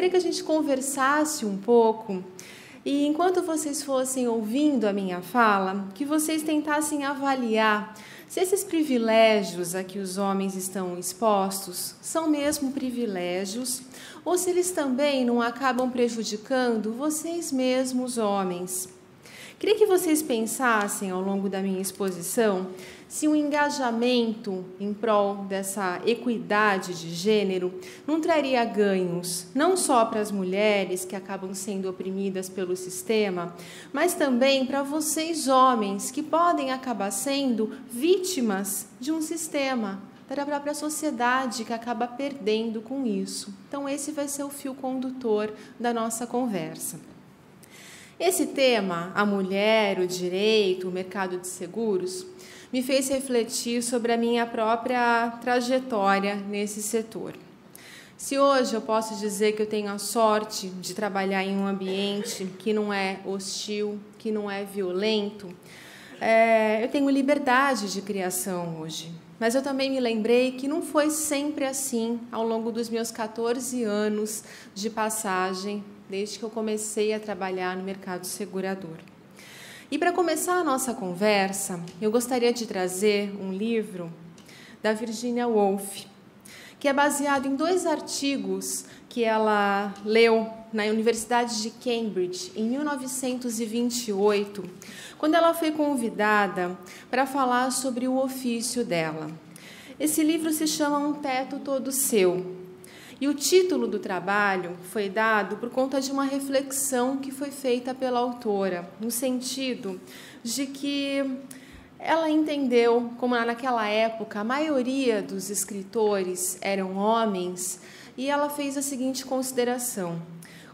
gostaria que a gente conversasse um pouco e, enquanto vocês fossem ouvindo a minha fala, que vocês tentassem avaliar se esses privilégios a que os homens estão expostos são mesmo privilégios ou se eles também não acabam prejudicando vocês mesmos, homens. Queria que vocês pensassem ao longo da minha exposição se o engajamento em prol dessa equidade de gênero não traria ganhos, não só para as mulheres que acabam sendo oprimidas pelo sistema, mas também para vocês homens que podem acabar sendo vítimas de um sistema, da própria sociedade que acaba perdendo com isso. Então esse vai ser o fio condutor da nossa conversa. Esse tema, a mulher, o direito, o mercado de seguros, me fez refletir sobre a minha própria trajetória nesse setor. Se hoje eu posso dizer que eu tenho a sorte de trabalhar em um ambiente que não é hostil, que não é violento, eu tenho liberdade de criação hoje. Mas eu também me lembrei que não foi sempre assim ao longo dos meus 14 anos de passagem, desde que eu comecei a trabalhar no mercado segurador. E para começar a nossa conversa, eu gostaria de trazer um livro da Virginia Woolf, que é baseado em 2 artigos que ela leu na Universidade de Cambridge em 1928, quando ela foi convidada para falar sobre o ofício dela. Esse livro se chama Um Teto Todo Seu. E o título do trabalho foi dado por conta de uma reflexão que foi feita pela autora, no sentido de que ela entendeu, como naquela época a maioria dos escritores eram homens, e ela fez a seguinte consideração: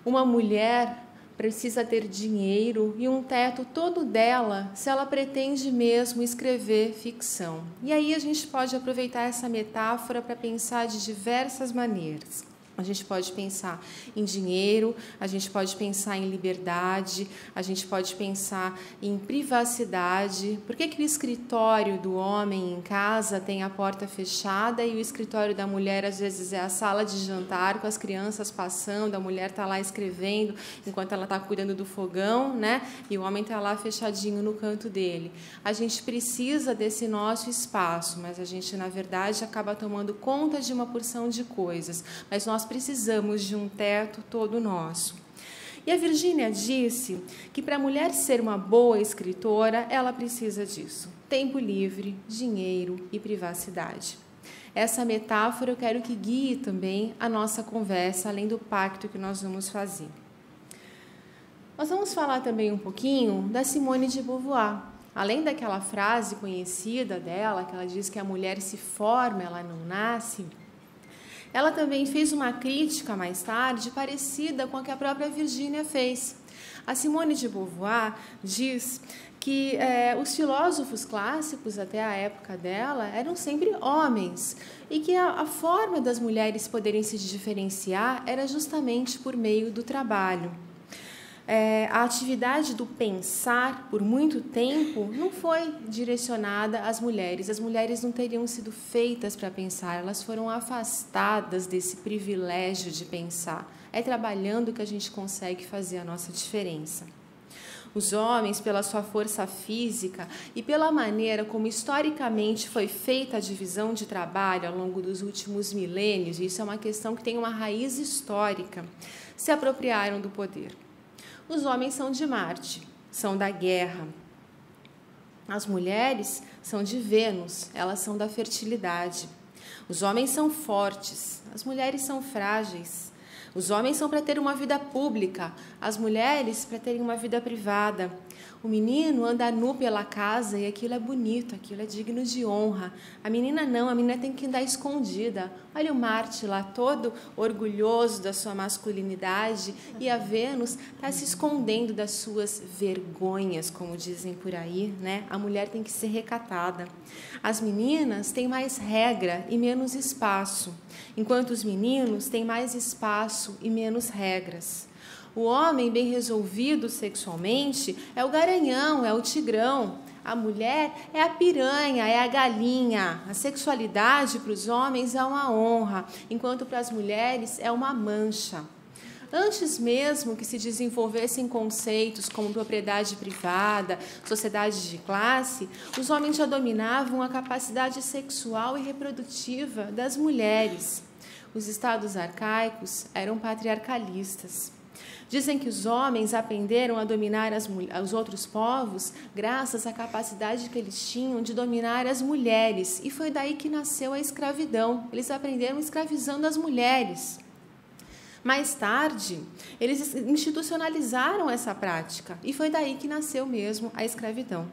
uma mulher precisa ter dinheiro e um teto todo dela se ela pretende mesmo escrever ficção. E aí a gente pode aproveitar essa metáfora para pensar de diversas maneiras. A gente pode pensar em dinheiro, a gente pode pensar em liberdade, a gente pode pensar em privacidade. Por que o escritório do homem em casa tem a porta fechada e o escritório da mulher, às vezes, é a sala de jantar com as crianças passando, a mulher está lá escrevendo enquanto ela está cuidando do fogão, né? E o homem está lá fechadinho no canto dele. A gente precisa desse nosso espaço, mas a gente, na verdade, acaba tomando conta de uma porção de coisas. Mas nós precisamos de um teto todo nosso. E a Virginia disse que para a mulher ser uma boa escritora, ela precisa disso: tempo livre, dinheiro e privacidade. Essa metáfora eu quero que guie também a nossa conversa, além do pacto que nós vamos fazer. Nós vamos falar também um pouquinho da Simone de Beauvoir. Além daquela frase conhecida dela, que ela diz que a mulher se forma, ela não nasce, ela também fez uma crítica mais tarde parecida com a que a própria Virginia fez. A Simone de Beauvoir diz que os filósofos clássicos, até a época dela, eram sempre homens e que a forma das mulheres poderem se diferenciar era justamente por meio do trabalho. A atividade do pensar, por muito tempo, não foi direcionada às mulheres. As mulheres não teriam sido feitas para pensar, elas foram afastadas desse privilégio de pensar. É trabalhando que a gente consegue fazer a nossa diferença. Os homens, pela sua força física e pela maneira como historicamente foi feita a divisão de trabalho ao longo dos últimos milênios, e isso é uma questão que tem uma raiz histórica, se apropriaram do poder. Os homens são de Marte, são da guerra. As mulheres são de Vênus, elas são da fertilidade. Os homens são fortes, as mulheres são frágeis. Os homens são para ter uma vida pública, as mulheres para terem uma vida privada. O menino anda nu pela casa e aquilo é bonito, aquilo é digno de honra. A menina não, a menina tem que andar escondida. Olha o Marte lá, todo orgulhoso da sua masculinidade, e a Vênus está se escondendo das suas vergonhas, como dizem por aí, né? A mulher tem que ser recatada. As meninas têm mais regra e menos espaço, enquanto os meninos têm mais espaço e menos regras. O homem bem resolvido sexualmente é o garanhão, é o tigrão. A mulher é a piranha, é a galinha. A sexualidade para os homens é uma honra, enquanto para as mulheres é uma mancha. Antes mesmo que se desenvolvessem conceitos como propriedade privada, sociedade de classe, os homens já dominavam a capacidade sexual e reprodutiva das mulheres. Os estados arcaicos eram patriarcalistas. Dizem que os homens aprenderam a dominar os outros povos graças à capacidade que eles tinham de dominar as mulheres. E foi daí que nasceu a escravidão. Eles aprenderam escravizando as mulheres. Mais tarde, eles institucionalizaram essa prática. E foi daí que nasceu mesmo a escravidão.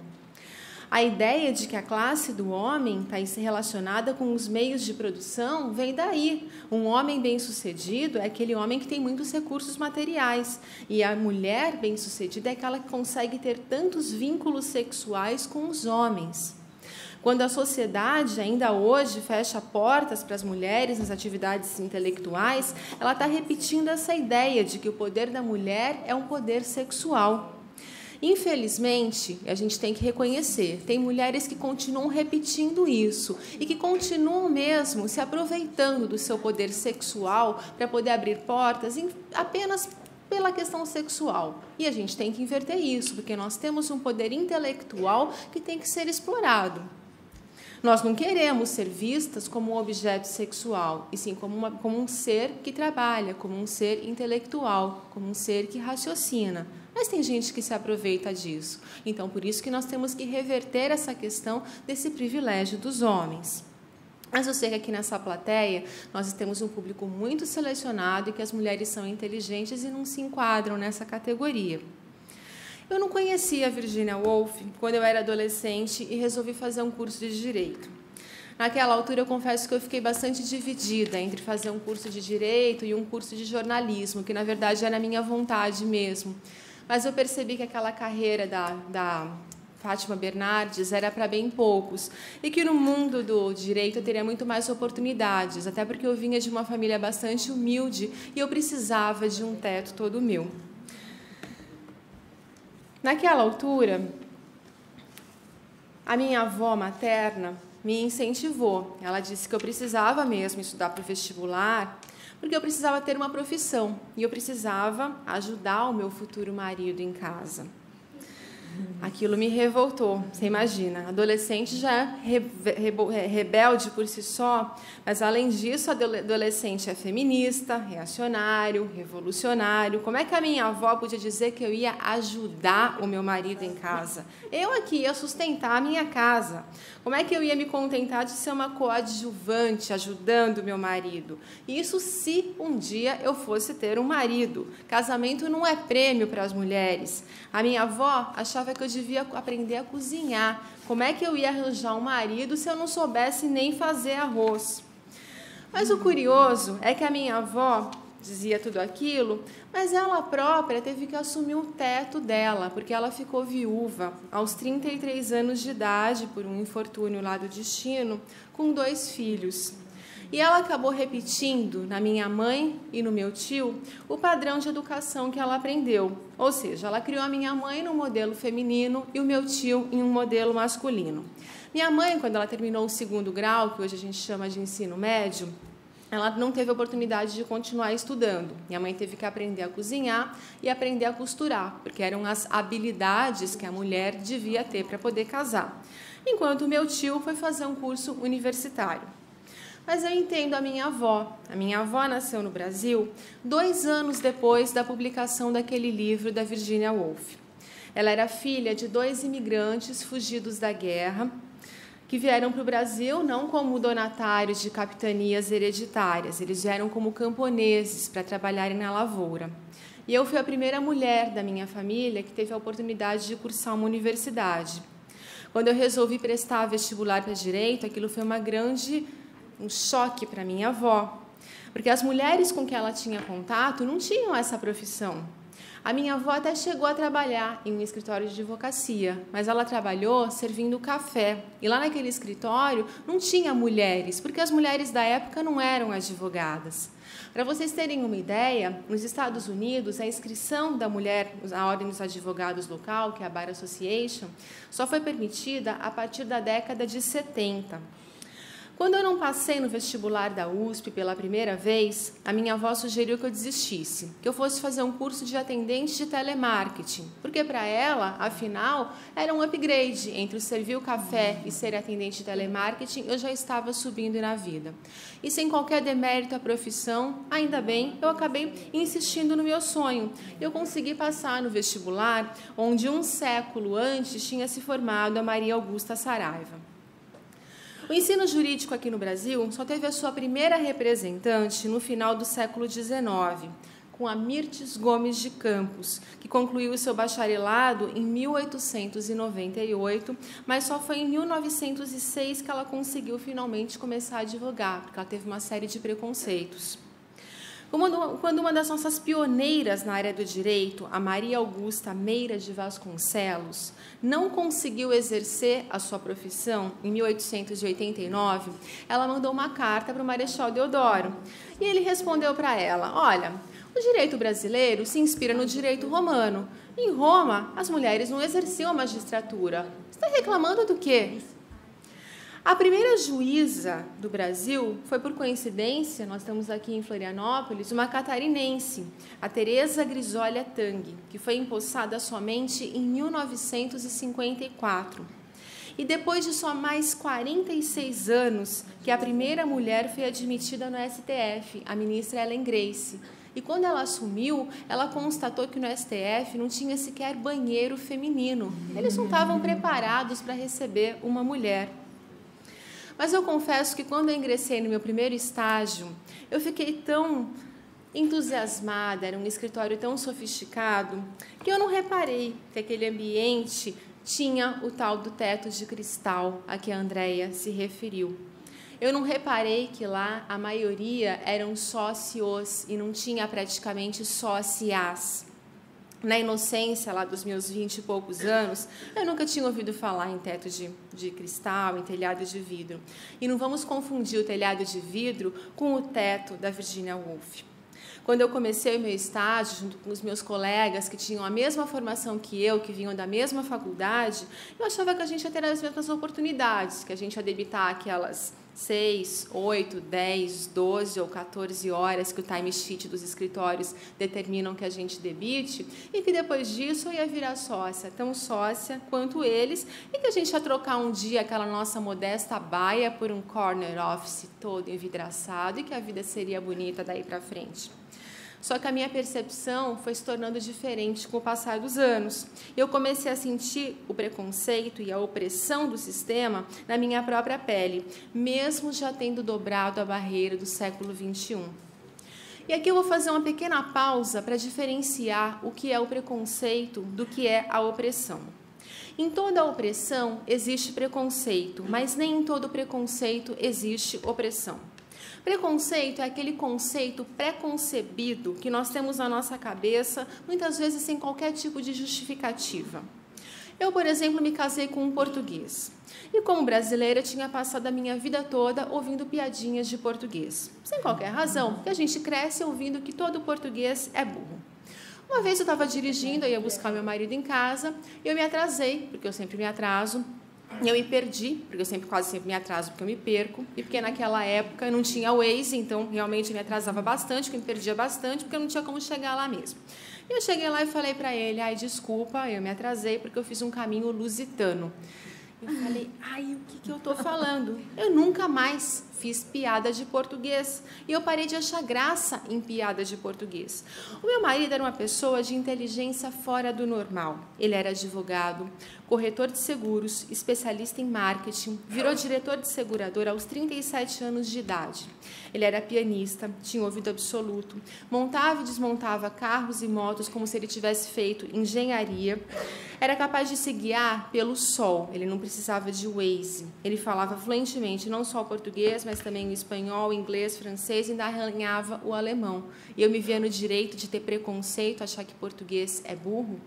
A ideia de que a classe do homem está relacionada com os meios de produção vem daí. Um homem bem-sucedido é aquele homem que tem muitos recursos materiais. E a mulher bem-sucedida é aquela que consegue ter tantos vínculos sexuais com os homens. Quando a sociedade, ainda hoje, fecha portas para as mulheres nas atividades intelectuais, ela está repetindo essa ideia de que o poder da mulher é um poder sexual. Infelizmente, a gente tem que reconhecer, tem mulheres que continuam repetindo isso e que continuam mesmo se aproveitando do seu poder sexual para poder abrir portas apenas pela questão sexual. E a gente tem que inverter isso, porque nós temos um poder intelectual que tem que ser explorado. Nós não queremos ser vistas como um objeto sexual, e sim como um ser que trabalha, como um ser intelectual, como um ser que raciocina. Mas tem gente que se aproveita disso. Então, por isso que nós temos que reverter essa questão desse privilégio dos homens. Mas eu sei que aqui nessa plateia nós temos um público muito selecionado e que as mulheres são inteligentes e não se enquadram nessa categoria. Eu não conhecia a Virginia Woolf quando eu era adolescente e resolvi fazer um curso de Direito. Naquela altura, eu confesso que eu fiquei bastante dividida entre fazer um curso de Direito e um curso de Jornalismo, que na verdade era a minha vontade mesmo. Mas eu percebi que aquela carreira da Fátima Bernardes era para bem poucos e que no mundo do direito eu teria muito mais oportunidades, até porque eu vinha de uma família bastante humilde e eu precisava de um teto todo meu. Naquela altura, a minha avó materna me incentivou. Ela disse que eu precisava mesmo estudar para o vestibular, porque eu precisava ter uma profissão e eu precisava ajudar o meu futuro marido em casa. Aquilo me revoltou, você imagina, adolescente já é rebelde por si só, mas além disso, adolescente é feminista, reacionário, revolucionário. Como é que a minha avó podia dizer que eu ia ajudar o meu marido em casa? Eu aqui ia sustentar a minha casa. Como é que eu ia me contentar de ser uma coadjuvante ajudando o meu marido? Isso se um dia eu fosse ter um marido. Casamento não é prêmio para as mulheres. A minha avó achava que eu devia aprender a cozinhar. Como é que eu ia arranjar um marido se eu não soubesse nem fazer arroz? Mas o curioso é que a minha avó dizia tudo aquilo, mas ela própria teve que assumir o teto dela, porque ela ficou viúva aos 33 anos de idade, por um infortúnio lá do destino, com 2 filhos. E ela acabou repetindo na minha mãe e no meu tio o padrão de educação que ela aprendeu. Ou seja, ela criou a minha mãe num modelo feminino e o meu tio em um modelo masculino. Minha mãe, quando ela terminou o 2º grau, que hoje a gente chama de ensino médio, ela não teve oportunidade de continuar estudando. Minha mãe teve que aprender a cozinhar e aprender a costurar, porque eram as habilidades que a mulher devia ter para poder casar. Enquanto o meu tio foi fazer um curso universitário. Mas eu entendo a minha avó. A minha avó nasceu no Brasil 2 anos depois da publicação daquele livro da Virginia Woolf. Ela era filha de 2 imigrantes fugidos da guerra, que vieram para o Brasil não como donatários de capitanias hereditárias, eles vieram como camponeses para trabalharem na lavoura. E eu fui a primeira mulher da minha família que teve a oportunidade de cursar uma universidade. Quando eu resolvi prestar vestibular para Direito, aquilo foi um choque para minha avó, porque as mulheres com que ela tinha contato não tinham essa profissão. A minha avó até chegou a trabalhar em um escritório de advocacia, mas ela trabalhou servindo café. E lá naquele escritório não tinha mulheres, porque as mulheres da época não eram advogadas. Para vocês terem uma ideia, nos Estados Unidos, a inscrição da mulher na Ordem dos Advogados local, que é a Bar Association, só foi permitida a partir da década de 70. Quando eu não passei no vestibular da USP pela primeira vez, a minha avó sugeriu que eu desistisse, que eu fosse fazer um curso de atendente de telemarketing, porque para ela, afinal, era um upgrade entre o servir o café e ser atendente de telemarketing, eu já estava subindo na vida. E sem qualquer demérito à profissão, ainda bem, eu acabei insistindo no meu sonho. Eu consegui passar no vestibular, onde um século antes tinha se formado a Maria Augusta Saraiva. O ensino jurídico aqui no Brasil só teve a sua primeira representante no final do século XIX, com a Mirtes Gomes de Campos, que concluiu o seu bacharelado em 1898, mas só foi em 1906 que ela conseguiu finalmente começar a advogar, porque ela teve uma série de preconceitos. Quando uma das nossas pioneiras na área do direito, a Maria Augusta Meira de Vasconcelos, não conseguiu exercer a sua profissão em 1889, ela mandou uma carta para o Marechal Deodoro. E ele respondeu para ela: olha, o direito brasileiro se inspira no direito romano. Em Roma, as mulheres não exerciam a magistratura. Você está reclamando do quê? A primeira juíza do Brasil foi, por coincidência, nós estamos aqui em Florianópolis, uma catarinense, a Teresa Grisolha Tang, que foi empossada somente em 1954. E depois de só mais 46 anos, que a primeira mulher foi admitida no STF, a ministra Ellen Grace. E quando ela assumiu, ela constatou que no STF não tinha sequer banheiro feminino. Eles não estavam preparados para receber uma mulher. Mas eu confesso que quando eu ingressei no meu primeiro estágio, eu fiquei tão entusiasmada, era um escritório tão sofisticado, que eu não reparei que aquele ambiente tinha o tal do teto de cristal a que a Andréia se referiu. Eu não reparei que lá a maioria eram sócios e não tinha praticamente sócias. Na inocência lá dos meus 20 e poucos anos, eu nunca tinha ouvido falar em teto de cristal, em telhado de vidro. E não vamos confundir o telhado de vidro com o teto da Virginia Woolf. Quando eu comecei o meu estágio, junto com os meus colegas que tinham a mesma formação que eu, que vinham da mesma faculdade, eu achava que a gente ia ter as mesmas oportunidades, que a gente ia debitar aquelas 6, 8, 10, 12 ou 14 horas que o time sheet dos escritórios determinam que a gente debite, e que depois disso eu ia virar sócia, tão sócia quanto eles, e que a gente ia trocar um dia aquela nossa modesta baia por um corner office todo envidraçado e que a vida seria bonita daí para frente. Só que a minha percepção foi se tornando diferente com o passar dos anos. Eu comecei a sentir o preconceito e a opressão do sistema na minha própria pele, mesmo já tendo dobrado a barreira do século XXI. E aqui eu vou fazer uma pequena pausa para diferenciar o que é o preconceito do que é a opressão. Em toda opressão existe preconceito, mas nem em todo preconceito existe opressão. Preconceito é aquele conceito pré-concebido que nós temos na nossa cabeça, muitas vezes sem qualquer tipo de justificativa. Eu, por exemplo, me casei com um português. E como brasileira, tinha passado a minha vida toda ouvindo piadinhas de português. Sem qualquer razão, porque a gente cresce ouvindo que todo português é burro. Uma vez eu estava dirigindo, eu ia buscar meu marido em casa, e eu me atrasei, porque eu sempre me atraso. E eu me perdi, porque eu quase sempre me atraso, porque eu me perco, e porque naquela época eu não tinha Waze, então realmente eu me atrasava bastante, porque eu me perdia bastante, porque eu não tinha como chegar lá mesmo. E eu cheguei lá e falei para ele: ai, desculpa, eu me atrasei porque eu fiz um caminho lusitano. Eu falei: ai, o que eu estou falando? Eu nunca mais fiz piada de português. E eu parei de achar graça em piada de português. O meu marido era uma pessoa de inteligência fora do normal. Ele era advogado, corretor de seguros, especialista em marketing, virou diretor de seguradora aos 37 anos de idade. Ele era pianista, tinha ouvido absoluto, montava e desmontava carros e motos como se ele tivesse feito engenharia, era capaz de se guiar pelo sol, ele não precisava de Waze. Ele falava fluentemente não só o português, mas também o espanhol, o inglês, francês e ainda arranhava o alemão. E eu me via no direito de ter preconceito, achar que português é burro.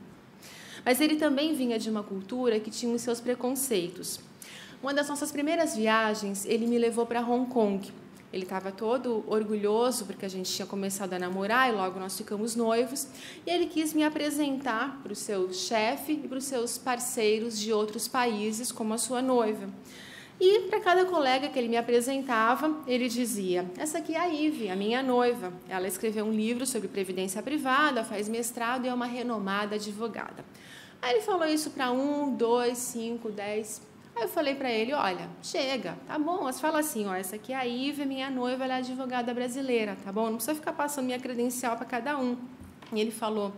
Mas ele também vinha de uma cultura que tinha os seus preconceitos. Uma das nossas primeiras viagens, ele me levou para Hong Kong. Ele estava todo orgulhoso porque a gente tinha começado a namorar e logo nós ficamos noivos. E ele quis me apresentar para o seu chefe e para os seus parceiros de outros países como a sua noiva. E para cada colega que ele me apresentava, ele dizia: essa aqui é a Ive, a minha noiva. Ela escreveu um livro sobre previdência privada, faz mestrado e é uma renomada advogada. Aí ele falou isso para 1, 2, 5, 10. Aí eu falei para ele: olha, chega, tá bom, mas fala assim, ó, essa aqui é a Ive, minha noiva, ela é advogada brasileira, tá bom? Não precisa ficar passando minha credencial para cada um. E ele falou: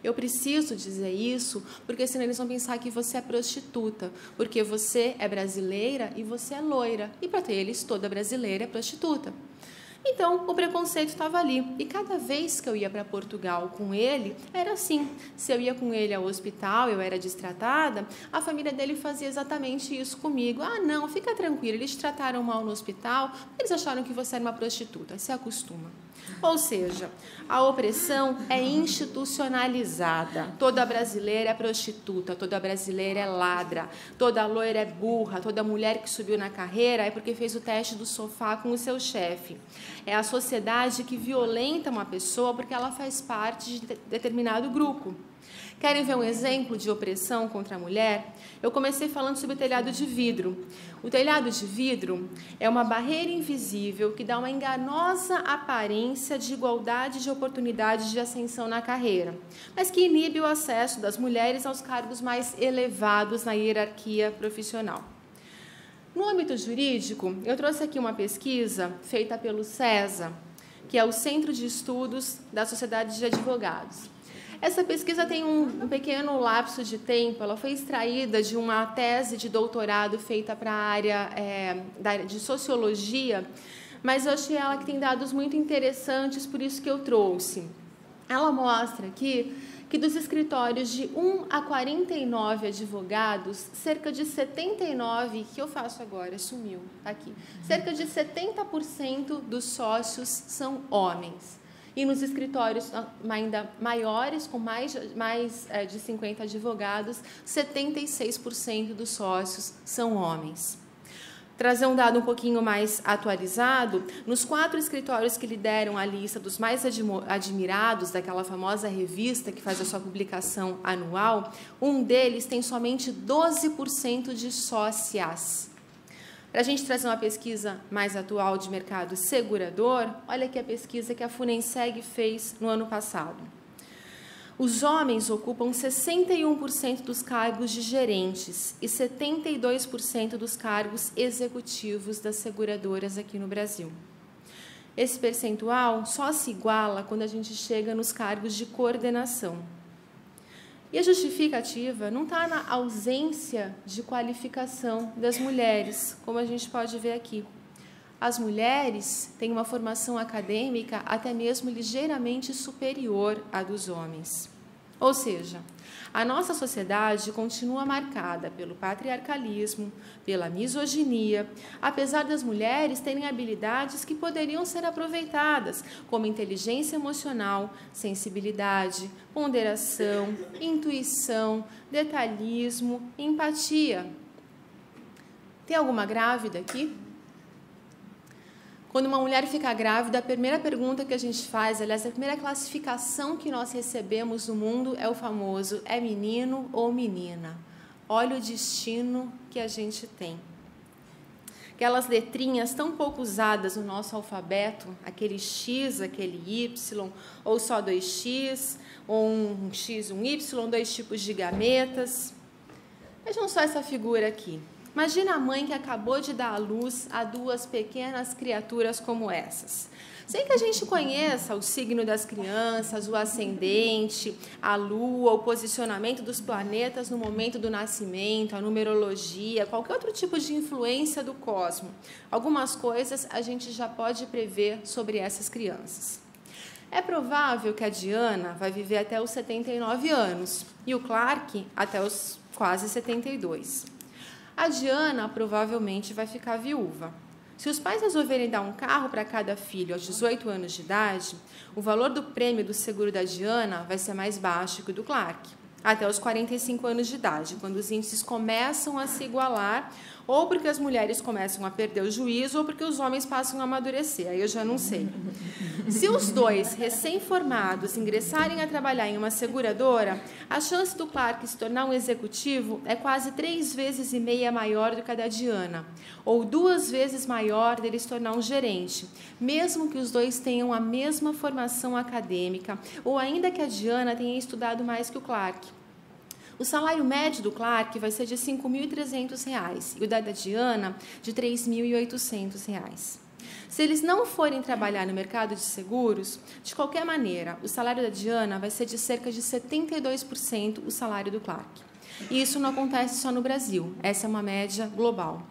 eu preciso dizer isso, porque senão eles vão pensar que você é prostituta, porque você é brasileira e você é loira, e para eles toda brasileira é prostituta. Então, o preconceito estava ali. E cada vez que eu ia para Portugal com ele, era assim. Se eu ia com ele ao hospital, eu era destratada, a família dele fazia exatamente isso comigo. Ah, não, fica tranquilo, eles te trataram mal no hospital, eles acharam que você era uma prostituta. Se acostuma. Ou seja, a opressão é institucionalizada. Toda brasileira é prostituta, toda brasileira é ladra, toda loira é burra, toda mulher que subiu na carreira é porque fez o teste do sofá com o seu chefe. É a sociedade que violenta uma pessoa porque ela faz parte de determinado grupo. Querem ver um exemplo de opressão contra a mulher? Eu comecei falando sobre o telhado de vidro. O telhado de vidro é uma barreira invisível que dá uma enganosa aparência de igualdade de oportunidades de ascensão na carreira, mas que inibe o acesso das mulheres aos cargos mais elevados na hierarquia profissional. No âmbito jurídico, eu trouxe aqui uma pesquisa feita pelo CESA, que é o Centro de Estudos da Sociedade de Advogados. Essa pesquisa tem um pequeno lapso de tempo, ela foi extraída de uma tese de doutorado feita para a área de sociologia, mas eu achei ela que tem dados muito interessantes, por isso que eu trouxe. Ela mostra aqui que dos escritórios de 1 a 49 advogados, cerca de 79, que eu faço agora, sumiu, tá aqui, cerca de 70% dos sócios são homens. E nos escritórios ainda maiores, com mais de 50 advogados, 76% dos sócios são homens. Trazer um dado um pouquinho mais atualizado, nos 4 escritórios que lideram a lista dos mais admirados daquela famosa revista que faz a sua publicação anual, um deles tem somente 12% de sócias. Para a gente trazer uma pesquisa mais atual de mercado segurador, olha aqui a pesquisa que a Funenseg fez no ano passado. Os homens ocupam 61% dos cargos de gerentes e 72% dos cargos executivos das seguradoras aqui no Brasil. Esse percentual só se iguala quando a gente chega nos cargos de coordenação. E a justificativa não está na ausência de qualificação das mulheres, como a gente pode ver aqui. As mulheres têm uma formação acadêmica até mesmo ligeiramente superior à dos homens. Ou seja, a nossa sociedade continua marcada pelo patriarcalismo, pela misoginia, apesar das mulheres terem habilidades que poderiam ser aproveitadas, como inteligência emocional, sensibilidade, ponderação, intuição, detalhismo, empatia. Tem alguma grávida aqui? Quando uma mulher fica grávida, a primeira pergunta que a gente faz, aliás, a primeira classificação que nós recebemos no mundo é o famoso: é menino ou menina? Olha o destino que a gente tem. Aquelas letrinhas tão pouco usadas no nosso alfabeto, aquele X, aquele Y, ou só 2X, ou um X, um Y, 2 tipos de gametas. Vejam só essa figura aqui. Imagina a mãe que acabou de dar à luz a 2 pequenas criaturas como essas. Sem que a gente conheça o signo das crianças, o ascendente, a lua, o posicionamento dos planetas no momento do nascimento, a numerologia, qualquer outro tipo de influência do cosmos. Algumas coisas a gente já pode prever sobre essas crianças. É provável que a Diana vai viver até os 79 anos e o Clark até os quase 72. A Diana provavelmente vai ficar viúva. Se os pais resolverem dar um carro para cada filho aos 18 anos de idade, o valor do prêmio do seguro da Diana vai ser mais baixo que o do Clark, até os 45 anos de idade, quando os índices começam a se igualar Ou porque as mulheres começam a perder o juízo, ou porque os homens passam a amadurecer, aí eu já não sei. Se os dois, recém-formados, ingressarem a trabalhar em uma seguradora, a chance do Clark se tornar um executivo é quase 3,5 vezes maior do que a da Diana, ou 2 vezes maior dele se tornar um gerente, mesmo que os dois tenham a mesma formação acadêmica, ou ainda que a Diana tenha estudado mais que o Clark. O salário médio do Clark vai ser de R$ 5.300 e o da Diana de R$ 3.800. Se eles não forem trabalhar no mercado de seguros, de qualquer maneira, o salário da Diana vai ser de cerca de 72% o salário do Clark. E isso não acontece só no Brasil, essa é uma média global.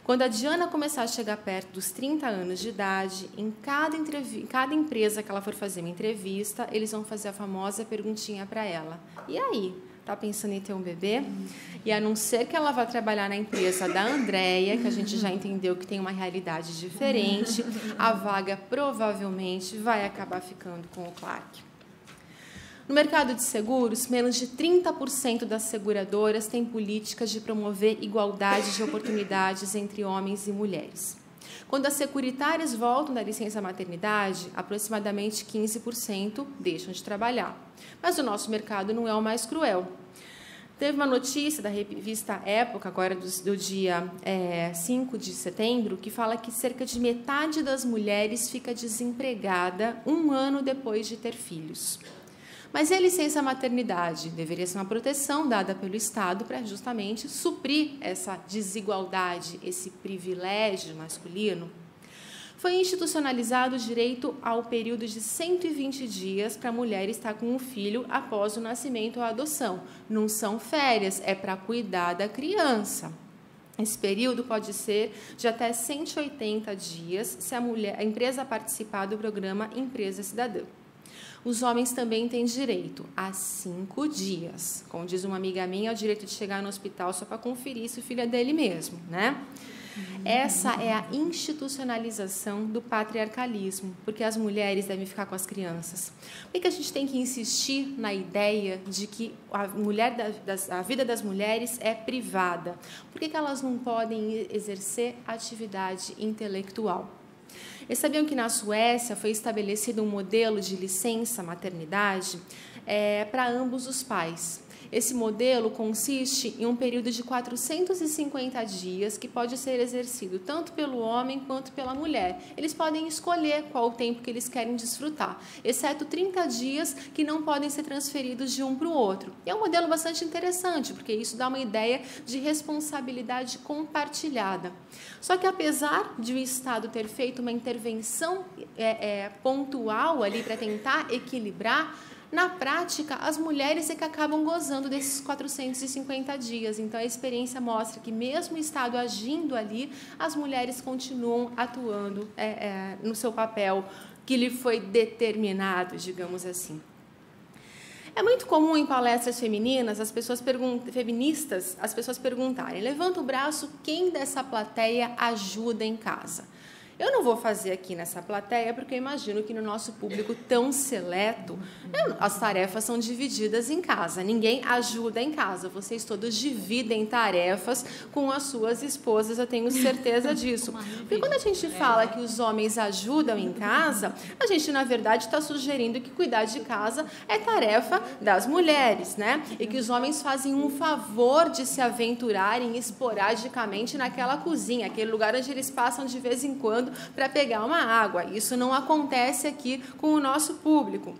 Quando a Diana começar a chegar perto dos 30 anos de idade, em cada empresa que ela for fazer uma entrevista, eles vão fazer a famosa perguntinha para ela. E aí? Está pensando em ter um bebê? E a não ser que ela vá trabalhar na empresa da Andréia, que a gente já entendeu que tem uma realidade diferente, a vaga provavelmente vai acabar ficando com o Clark. No mercado de seguros, menos de 30% das seguradoras têm políticas de promover igualdade de oportunidades entre homens e mulheres. Quando as securitárias voltam da licença maternidade, aproximadamente 15% deixam de trabalhar. Mas o nosso mercado não é o mais cruel. Teve uma notícia da revista Época, agora do dia 5 de setembro, que fala que cerca de metade das mulheres fica desempregada 1 ano depois de ter filhos. Mas e a licença maternidade? Deveria ser uma proteção dada pelo Estado para justamente suprir essa desigualdade, esse privilégio masculino. Foi institucionalizado o direito ao período de 120 dias para a mulher estar com um filho após o nascimento ou a adoção. Não são férias, é para cuidar da criança. Esse período pode ser de até 180 dias se a empresa participar do programa Empresa Cidadã. Os homens também têm direito a 5 dias. Como diz uma amiga minha, é o direito de chegar no hospital só para conferir se o filho é dele mesmo, né? Essa é a institucionalização do patriarcalismo, porque as mulheres devem ficar com as crianças. Por que a gente tem que insistir na ideia de que a vida das mulheres é privada? Por que elas não podem exercer atividade intelectual? Eles sabiam que na Suécia foi estabelecido um modelo de licença maternidade para ambos os pais. Esse modelo consiste em um período de 450 dias que pode ser exercido tanto pelo homem quanto pela mulher. Eles podem escolher qual o tempo que eles querem desfrutar, exceto 30 dias que não podem ser transferidos de um para o outro. E é um modelo bastante interessante, porque isso dá uma ideia de responsabilidade compartilhada. Só que apesar de o Estado ter feito uma intervenção pontual ali para tentar equilibrar, na prática, as mulheres é que acabam gozando desses 450 dias. Então, a experiência mostra que, mesmo o Estado agindo ali, as mulheres continuam atuando no seu papel que lhe foi determinado, digamos assim. É muito comum em palestras femininas, feministas, as pessoas perguntarem: levanta o braço, quem dessa plateia ajuda em casa? Eu não vou fazer aqui nessa plateia, porque eu imagino que no nosso público tão seleto, as tarefas são divididas em casa. Ninguém ajuda em casa. Vocês todos dividem tarefas com as suas esposas, eu tenho certeza disso. Porque quando a gente fala que os homens ajudam em casa, a gente, na verdade, está sugerindo que cuidar de casa é tarefa das mulheres, né? E que os homens fazem um favor de se aventurarem esporadicamente naquela cozinha, aquele lugar onde eles passam de vez em quando para pegar uma água. Isso não acontece aqui com o nosso público.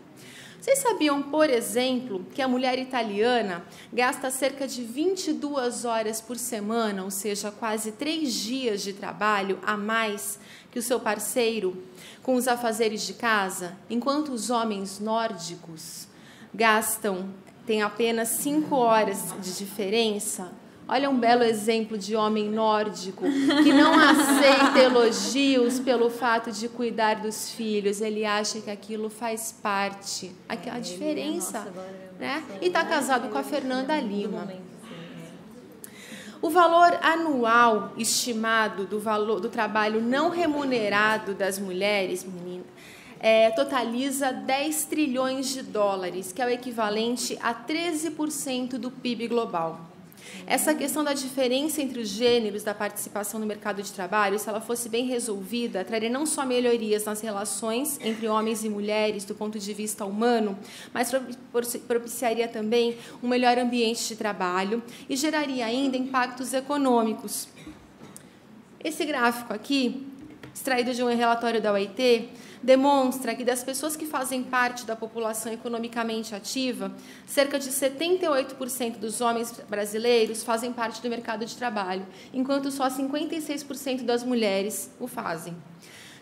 Vocês sabiam, por exemplo, que a mulher italiana gasta cerca de 22 horas por semana, ou seja, quase 3 dias de trabalho a mais que o seu parceiro com os afazeres de casa, enquanto os homens nórdicos têm apenas 5 horas de diferença? Olha um belo exemplo de homem nórdico que não aceita elogios pelo fato de cuidar dos filhos. Ele acha que aquilo faz parte, a diferença, né? E está casado com a Fernanda Lima. O valor anual estimado do trabalho não remunerado das mulheres, totaliza 10 trilhões de dólares, que é o equivalente a 13% do PIB global. Essa questão da diferença entre os gêneros da participação no mercado de trabalho, se ela fosse bem resolvida, traria não só melhorias nas relações entre homens e mulheres do ponto de vista humano, mas propiciaria também um melhor ambiente de trabalho e geraria ainda impactos econômicos. Esse gráfico aqui, extraído de um relatório da OIT, demonstra que das pessoas que fazem parte da população economicamente ativa, cerca de 78% dos homens brasileiros fazem parte do mercado de trabalho, enquanto só 56% das mulheres o fazem.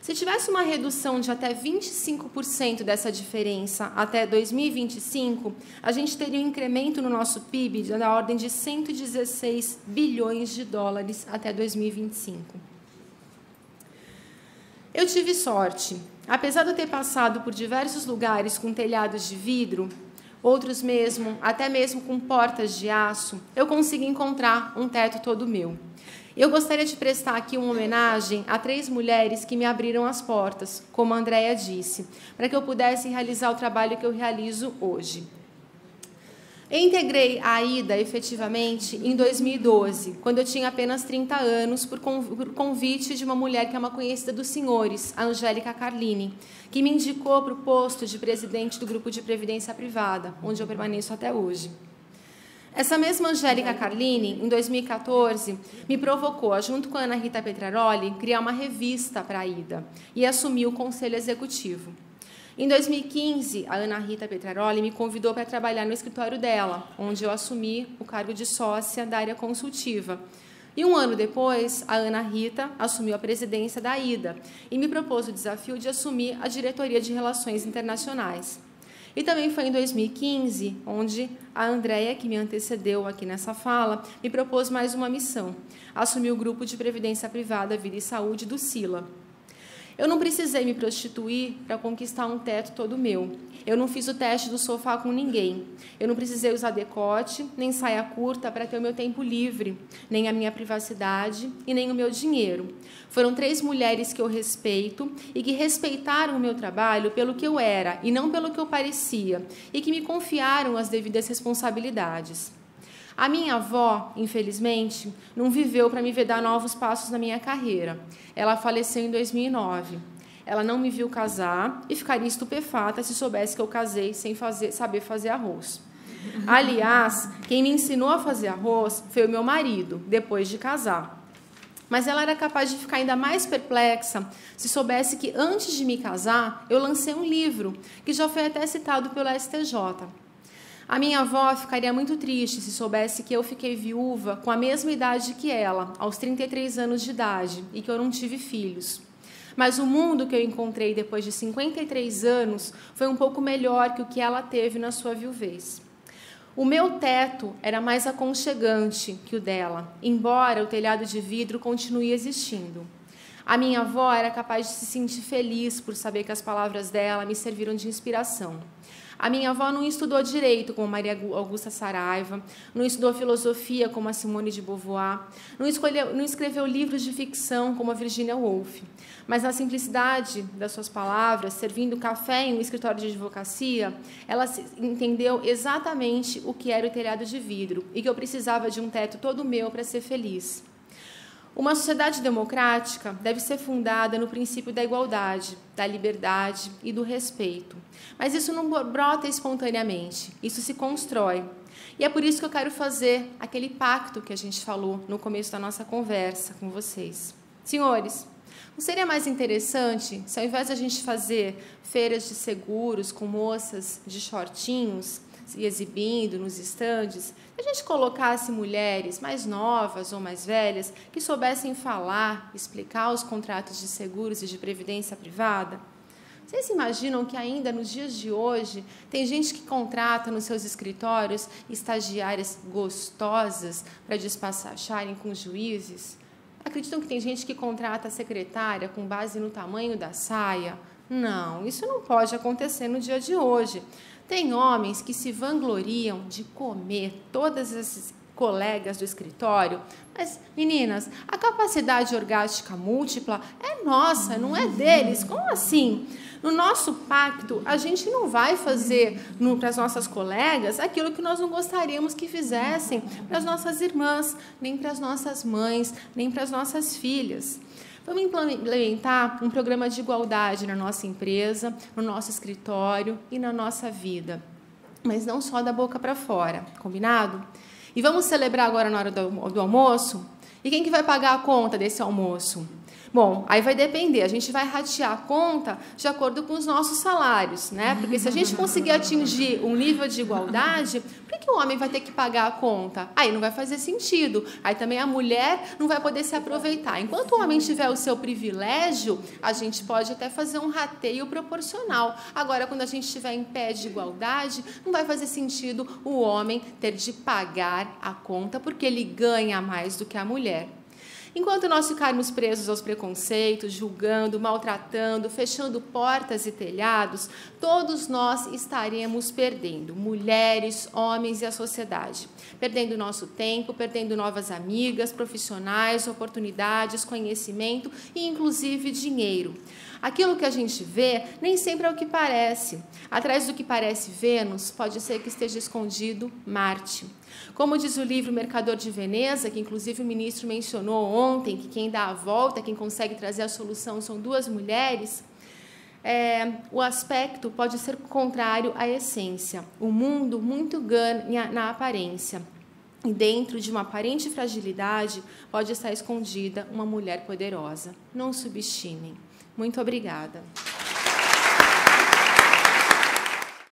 Se tivesse uma redução de até 25% dessa diferença até 2025, a gente teria um incremento no nosso PIB da ordem de 116 bilhões de dólares até 2025. Eu tive sorte. Apesar de eu ter passado por diversos lugares com telhados de vidro, outros mesmo, até mesmo com portas de aço, eu consegui encontrar um teto todo meu. Eu gostaria de prestar aqui uma homenagem a 3 mulheres que me abriram as portas, como a Andréia disse, para que eu pudesse realizar o trabalho que eu realizo hoje. Eu integrei a AIDA, efetivamente, em 2012, quando eu tinha apenas 30 anos, por convite de uma mulher que é uma conhecida dos senhores, a Angélica Carlini, que me indicou para o posto de presidente do Grupo de Previdência Privada, onde eu permaneço até hoje. Essa mesma Angélica Carlini, em 2014, me provocou, junto com a Ana Rita Petraroli, criar uma revista para a AIDA e assumir o conselho executivo. Em 2015, a Ana Rita Petraroli me convidou para trabalhar no escritório dela, onde eu assumi o cargo de sócia da área consultiva. E um ano depois, a Ana Rita assumiu a presidência da AIDA e me propôs o desafio de assumir a diretoria de Relações Internacionais. E também foi em 2015, onde a Andréia, que me antecedeu aqui nessa fala, me propôs mais uma missão, assumir o Grupo de Previdência Privada, Vida e Saúde do SILA. Eu não precisei me prostituir para conquistar um teto todo meu. Eu não fiz o teste do sofá com ninguém. Eu não precisei usar decote, nem saia curta para ter o meu tempo livre, nem a minha privacidade e nem o meu dinheiro. Foram 3 mulheres que eu respeito e que respeitaram o meu trabalho pelo que eu era e não pelo que eu parecia, e que me confiaram as devidas responsabilidades. A minha avó, infelizmente, não viveu para me ver dar novos passos na minha carreira. Ela faleceu em 2009. Ela não me viu casar e ficaria estupefata se soubesse que eu casei sem saber fazer arroz. Aliás, quem me ensinou a fazer arroz foi o meu marido, depois de casar. Mas ela era capaz de ficar ainda mais perplexa se soubesse que, antes de me casar, eu lancei um livro, que já foi até citado pelo STJ. A minha avó ficaria muito triste se soubesse que eu fiquei viúva com a mesma idade que ela, aos 33 anos de idade, e que eu não tive filhos. Mas o mundo que eu encontrei depois de 53 anos foi um pouco melhor que o que ela teve na sua viuvez. O meu teto era mais aconchegante que o dela, embora o telhado de vidro continue existindo. A minha avó era capaz de se sentir feliz por saber que as palavras dela me serviram de inspiração. A minha avó não estudou direito como Maria Augusta Saraiva, não estudou filosofia como a Simone de Beauvoir, não escreveu livros de ficção como a Virginia Woolf. Mas na simplicidade das suas palavras, servindo café em um escritório de advocacia, ela entendeu exatamente o que era o telhado de vidro e que eu precisava de um teto todo meu para ser feliz. Uma sociedade democrática deve ser fundada no princípio da igualdade, da liberdade e do respeito. Mas isso não brota espontaneamente, isso se constrói. E é por isso que eu quero fazer aquele pacto que a gente falou no começo da nossa conversa com vocês. Senhores, não seria mais interessante se, ao invés de a gente fazer feiras de seguros com moças de shortinhos se exibindo nos estandes, a gente colocasse mulheres mais novas ou mais velhas que soubessem falar, explicar os contratos de seguros e de previdência privada? Vocês imaginam que ainda nos dias de hoje tem gente que contrata nos seus escritórios estagiárias gostosas para despacharem com juízes? Acreditam que tem gente que contrata a secretária com base no tamanho da saia? Não, isso não pode acontecer no dia de hoje. Tem homens que se vangloriam de comer todas essas colegas do escritório. Mas, meninas, a capacidade orgástica múltipla é nossa, não é deles. Como assim? No nosso pacto, a gente não vai fazer para as nossas colegas aquilo que nós não gostaríamos que fizessem para as nossas irmãs, nem para as nossas mães, nem para as nossas filhas. Vamos implementar um programa de igualdade na nossa empresa, no nosso escritório e na nossa vida. Mas não só da boca para fora, combinado? E vamos celebrar agora na hora do almoço? E quem que vai pagar a conta desse almoço? Bom, aí vai depender, a gente vai ratear a conta de acordo com os nossos salários, né? Porque se a gente conseguir atingir um nível de igualdade, por que o homem vai ter que pagar a conta? Aí não vai fazer sentido, aí também a mulher não vai poder se aproveitar. Enquanto o homem tiver o seu privilégio, a gente pode até fazer um rateio proporcional. Agora, quando a gente estiver em pé de igualdade, não vai fazer sentido o homem ter de pagar a conta, porque ele ganha mais do que a mulher. Enquanto nós ficarmos presos aos preconceitos, julgando, maltratando, fechando portas e telhados, todos nós estaremos perdendo, mulheres, homens e a sociedade. Perdendo nosso tempo, perdendo novas amigas, profissionais, oportunidades, conhecimento e, inclusive, dinheiro. Aquilo que a gente vê nem sempre é o que parece. Atrás do que parece Vênus, pode ser que esteja escondido Marte. Como diz o livro Mercador de Veneza, que inclusive o ministro mencionou ontem, que quem dá a volta, quem consegue trazer a solução são duas mulheres, o aspecto pode ser contrário à essência. O mundo muito ganha na aparência. E dentro de uma aparente fragilidade pode estar escondida uma mulher poderosa. Não subestimem. Muito obrigada.